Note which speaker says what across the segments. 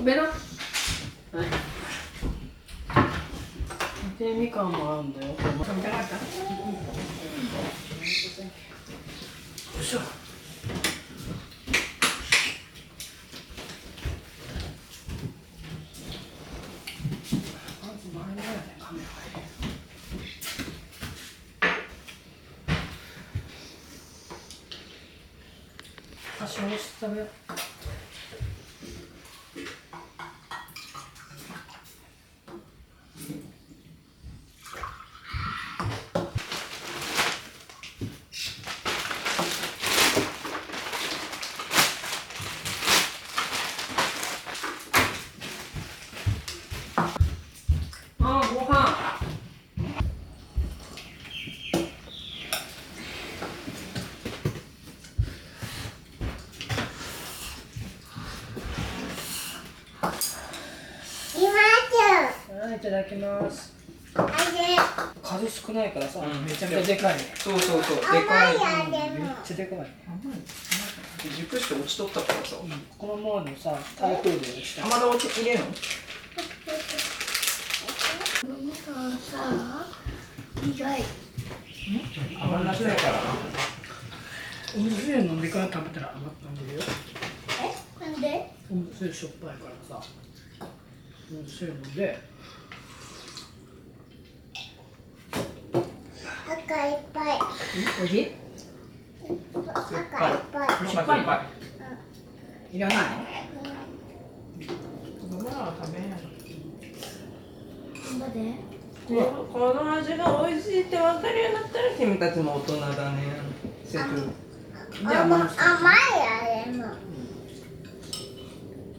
Speaker 1: べろ。はい。で、みかんもあるんだよ。食べたかった。よいしょ。まず前のやね、カメラ。多少して食べよう。ああ、ご飯。はい、いただきます。数少ないからさ、めちゃめちゃでかいね。
Speaker 2: そうそうそう、でかい。
Speaker 1: めっちゃでかいね。
Speaker 2: 熟して落ちとったからさ。
Speaker 1: このままのさ、台風で落ちた。
Speaker 2: まだ落ち入れんの？
Speaker 3: 意外。
Speaker 2: 甘夏やからな。
Speaker 1: お味噌汁飲んでから食べたら甘くなるよ。
Speaker 3: なんで？
Speaker 1: お味噌汁しょっぱいからさ、お味噌汁飲んで。
Speaker 3: 赤いっぱい。
Speaker 1: おいしい？
Speaker 3: 赤いっぱい。
Speaker 1: しょっぱいの？いらないの？
Speaker 2: 子供らは食べんやろ。
Speaker 3: なんで？
Speaker 2: この味が美味しいって分かるようになったら君たちも大人だね。セク。
Speaker 1: じゃあ甘い。
Speaker 3: 甘いあれも。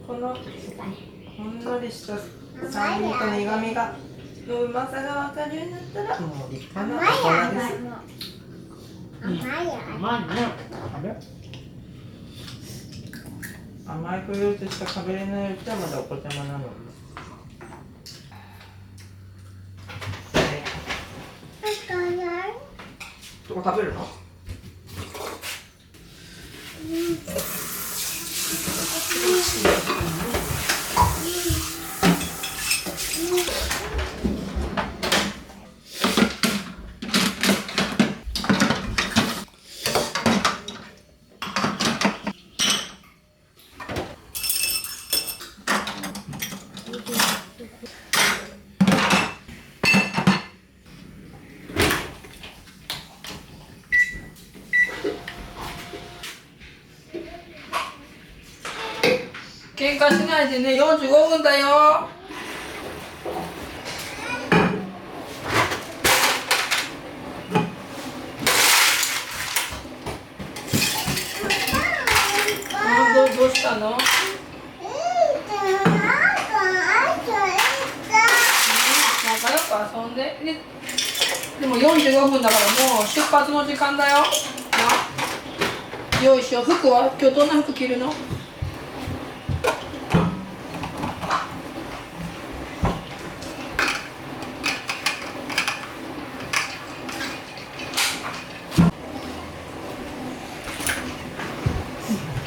Speaker 2: このほんのりした酸味と苦味がのうまさが分かるようになったらもう立派な大人です。
Speaker 3: 甘いや。
Speaker 1: 甘いね。食べ。
Speaker 2: 甘いフルーツしか食べれないうちはまだお子ちゃまなの。どこ食べるの？
Speaker 1: 喧嘩しないでね、45分だよ。どうしたの？仲良く遊んで。でも45分だからもう出発の時間だよ。よいしょ、服は今日どんな服着るの？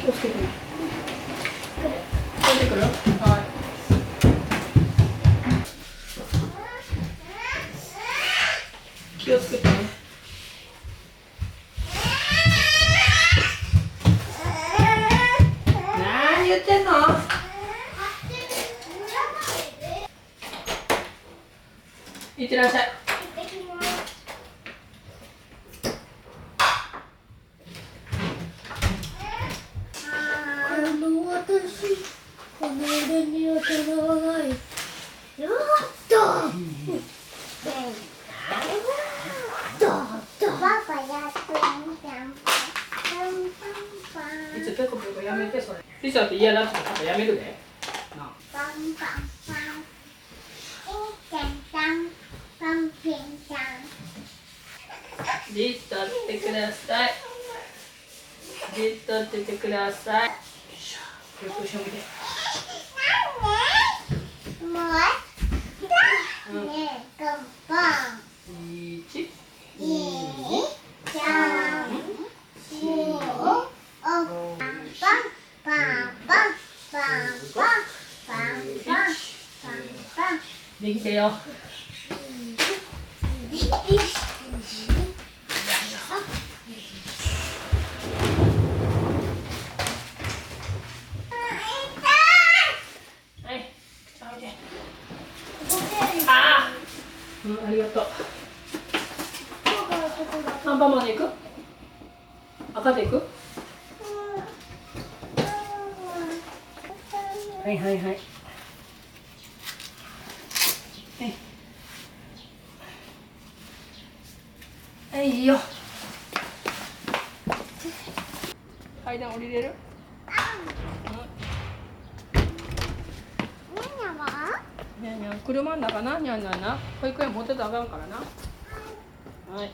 Speaker 1: 気をつけて。出てくる？はい。気をつけてね。何言ってんの？いってらっしゃい。
Speaker 3: この腕にはかなわない。よっと。パパやってみた。
Speaker 1: いつペコペコやめてそれ。リサって嫌だって言ったらやめるで。なあ。
Speaker 3: パンパンパン。パンピンちゃん。
Speaker 1: じっとってください。じっとっててください。よいしょ。よくしょみて。
Speaker 3: もう。ねえ、パンパン。
Speaker 1: 1、2、
Speaker 3: 3、4、パンパンパンパンパンパン
Speaker 1: よ。はい、ああ、ありがとう。アンパンまで行く？赤で行く？はいはいはい。はい、いいよ。階段降りれる？にゃんにゃん、車の中な、にゃんにゃんな。保育園持ってたらあかんからな。はい。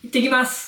Speaker 1: 行ってきます。